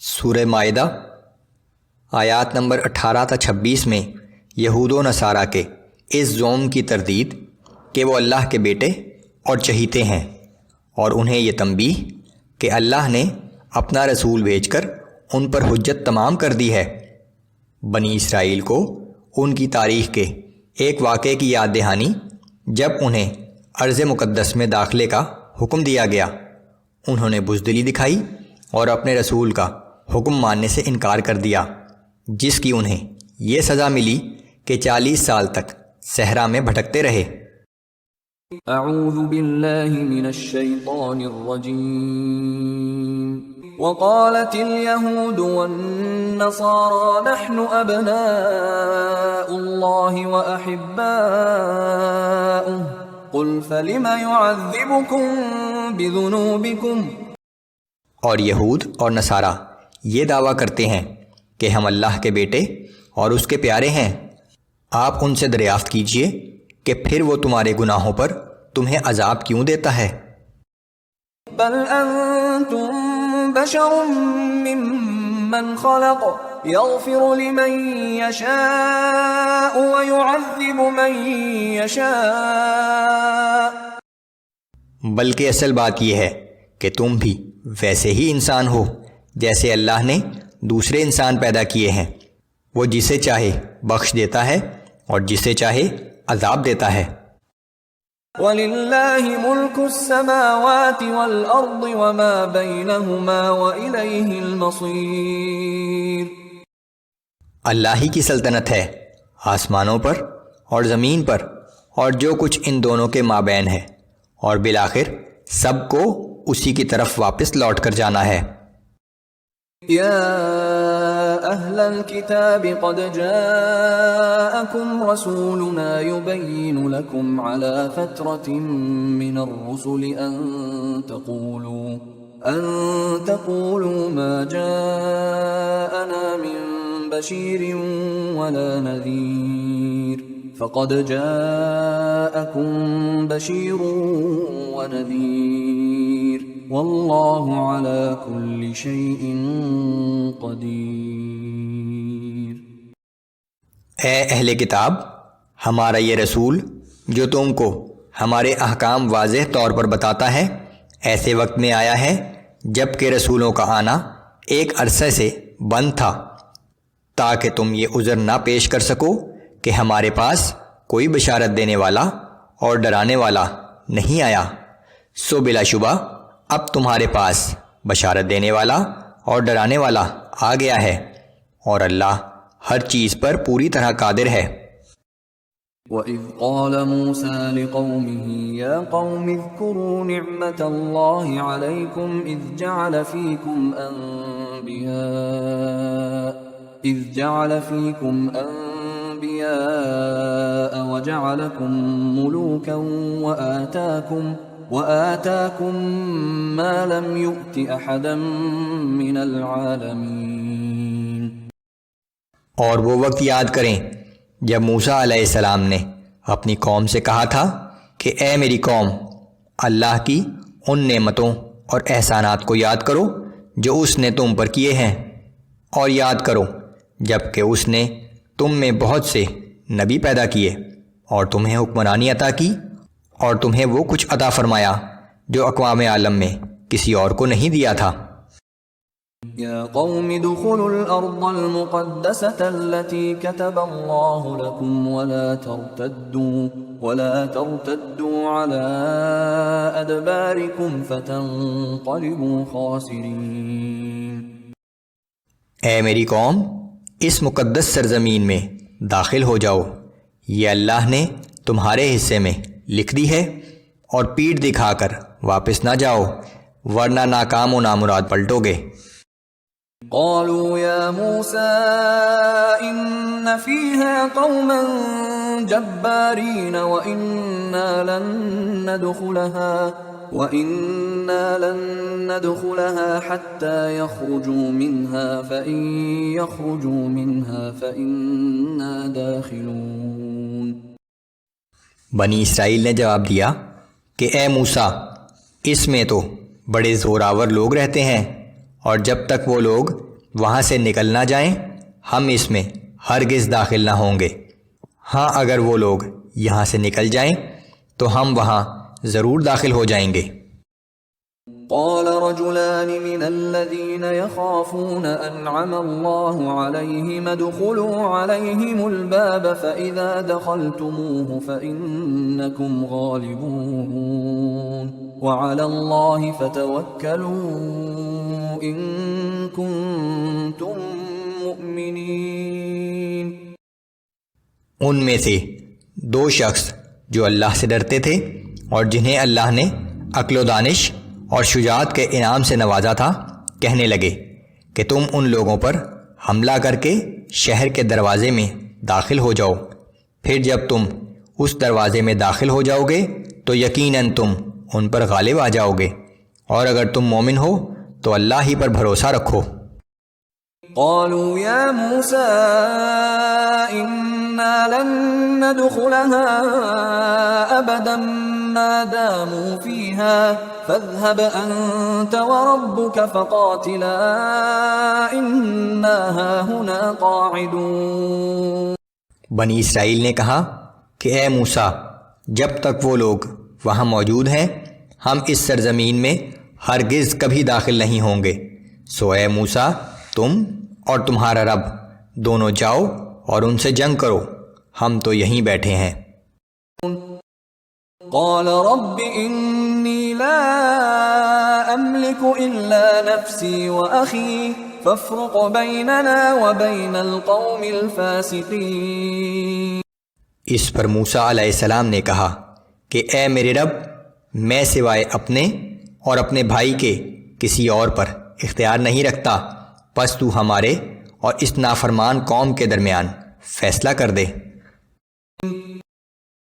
سورہ مائدہ آیات نمبر 18 تا 26 میں یہود و نصارہ کے اس زوم کی تردید کہ وہ اللہ کے بیٹے اور چہیتے ہیں، اور انہیں یہ تنبیہ کہ اللہ نے اپنا رسول بھیج کر ان پر حجت تمام کر دی ہے۔ بنی اسرائیل کو ان کی تاریخ کے ایک واقعے کی یاد دہانی جب انہیں ارض مقدس میں داخلے کا حکم دیا گیا، انہوں نے بزدلی دکھائی اور اپنے رسول کا حکم ماننے سے انکار کر دیا، جس کی انہیں یہ سزا ملی کہ 40 سال تک صحرا میں بھٹکتے رہے۔ اعوذ باللہ من الشیطان الرجیم وقالت اليہود والنصارى نحن ابناء اللہ واحباؤہ قل فلم يعذبكم بذنوبكم۔ اور یہود اور نصارہ یہ دعویٰ کرتے ہیں کہ ہم اللہ کے بیٹے اور اس کے پیارے ہیں، آپ ان سے دریافت کیجئے کہ پھر وہ تمہارے گناہوں پر تمہیں عذاب کیوں دیتا ہے۔ بل انتم بشر ممن خلق یغفر لمن یشاء ویعذب من یشاء۔ بلکہ اصل بات یہ ہے کہ تم بھی ویسے ہی انسان ہو جیسے اللہ نے دوسرے انسان پیدا کیے ہیں، وہ جسے چاہے بخش دیتا ہے اور جسے چاہے عذاب دیتا ہے۔ وَلِلَّهِ مُلْكُ السَّمَاوَاتِ وَالْأَرْضِ وَمَا بَيْنَهُمَا وَإِلَيْهِ الْمَصِيرُ۔ اللہ ہی کی سلطنت ہے آسمانوں پر اور زمین پر اور جو کچھ ان دونوں کے مابین ہے، اور بالآخر سب کو اسی کی طرف واپس لوٹ کر جانا ہے۔ یا اہل الکتاب قد جاءکم رسولنا یبین لکم علی فترة من الرسل ان تقولوا ما جاءنا من بشیر ولا نذیر فقد جاءکم بشیر ونذیر واللہ علی کل شیء قدیر۔ اے اہل کتاب، ہمارا یہ رسول جو تم کو ہمارے احکام واضح طور پر بتاتا ہے، ایسے وقت میں آیا ہے جب کہ رسولوں کا آنا ایک عرصے سے بند تھا، تاکہ تم یہ عذر نہ پیش کر سکو کہ ہمارے پاس کوئی بشارت دینے والا اور ڈرانے والا نہیں آیا، سو بلا شبہ اب تمہارے پاس بشارت دینے والا اور ڈرانے والا آ گیا ہے، اور اللہ ہر چیز پر پوری طرح قادر ہے۔ وَإِذْ قَالَ مُوسَى لِقَوْمِهِ يَا قَوْمِ اذْكُرُوا نِعْمَةَ اللَّهِ عَلَيْكُمْ إِذْ جَعَلَ فِيكُمْ أَنْبِيَاءَ وَجَعَلَكُمْ مُلُوكًا وَآتَاكُمْ مَا لَمْ يُؤْتِ أَحَدًا مِنَ الْعَالَمِينَ۔ اور وہ وقت یاد کریں جب موسیٰ علیہ السلام نے اپنی قوم سے کہا تھا کہ اے میری قوم، اللہ کی ان نعمتوں اور احسانات کو یاد کرو جو اس نے تم پر کیے ہیں، اور یاد کرو جب کہ اس نے تم میں بہت سے نبی پیدا کیے اور تمہیں حکمرانی عطا کی، اور تمہیں وہ کچھ عطا فرمایا جو اقوام عالم میں کسی اور کو نہیں دیا تھا۔ یا قوم ادخلوا الارض المقدسة التي كتب اللہ لكم ولا ترتدوا على ادباركم فتنقلبوا خاسرین۔ اے میری قوم، اس مقدس سرزمین میں داخل ہو جاؤ، یہ اللہ نے تمہارے حصے میں لکھ دی ہے، اور پیٹھ دکھا کر واپس نہ جاؤ، ورنہ ناکام و نامراد پلٹو گے۔ قالوا یا موسیٰ ان فیہا قوما جبارین وَإِنَّا لَن نَّدْخُلَهَا حَتَّى يَخْرُجُوا مِنْهَا فَإِن يَخْرُجُوا مِنْهَا فَإِنَّا دَاخِلُونَ۔ بنی اسرائیل نے جواب دیا کہ اے موسیٰ، اس میں تو بڑے زوراور لوگ رہتے ہیں، اور جب تک وہ لوگ وہاں سے نکل نہ جائیں، ہم اس میں ہرگز داخل نہ ہوں گے۔ ہاں اگر وہ لوگ یہاں سے نکل جائیں تو ہم وہاں ضرور داخل ہو جائیں گے۔ قال رجلان من الذين يخافون أنعم الله عليهم ادخلوا عليهم الباب فإذا دخلتموه فإنكم غالبون وعلى الله فتوكلوا إن كنتم مؤمنين۔ ان میں سے دو شخص جو اللہ سے ڈرتے تھے اور جنہیں اللہ نے عقل و دانش اور شجاعت کے انعام سے نوازا تھا، کہنے لگے کہ تم ان لوگوں پر حملہ کر کے شہر کے دروازے میں داخل ہو جاؤ، پھر جب تم اس دروازے میں داخل ہو جاؤ گے تو یقیناً تم ان پر غالب آ جاؤ گے، اور اگر تم مومن ہو تو اللہ ہی پر بھروسہ رکھو۔ قالوا يا موسى إنا لن ندخلها أبدا ما داموا فيها فاذهب أنت وربك فقاتلا إنا هاهنا قاعدون۔ بنی اسرائیل نے کہا کہ اے موسیٰ، جب تک وہ لوگ وہاں موجود ہیں ہم اس سرزمین میں ہرگز کبھی داخل نہیں ہوں گے، سو اے موسیٰ تم اور تمہارا رب دونوں جاؤ اور ان سے جنگ کرو، ہم تو یہیں بیٹھے ہیں۔ قال رب إني لا أملك إلا نفسي وأخي فافرق بيننا وبين القوم الفاسقين۔ اس پر موسیٰ علیہ السلام نے کہا کہ اے میرے رب، میں سوائے اپنے اور اپنے بھائی کے کسی اور پر اختیار نہیں رکھتا، پس تو ہمارے اور اس نافرمان قوم کے درمیان فیصلہ کر دے۔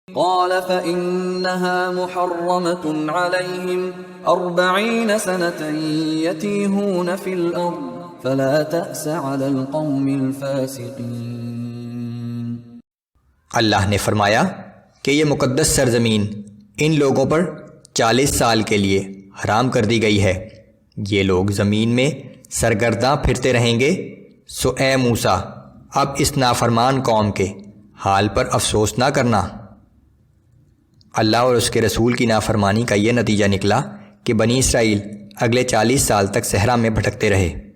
قال فإنها محرمة عليهم 40 سنة يتيهون في الأرض فلا تأس على القوم الفاسقين۔ اللہ نے فرمایا کہ یہ مقدس سرزمین ان لوگوں پر 40 سال کے لیے حرام کر دی گئی ہے، یہ لوگ زمین میں سرگرداں پھرتے رہیں گے، سو اے موسیٰ اب اس نافرمان قوم کے حال پر افسوس نہ کرنا۔ اللہ اور اس کے رسول کی نافرمانی کا یہ نتیجہ نکلا کہ بنی اسرائیل اگلے 40 سال تک صحرا میں بھٹکتے رہے۔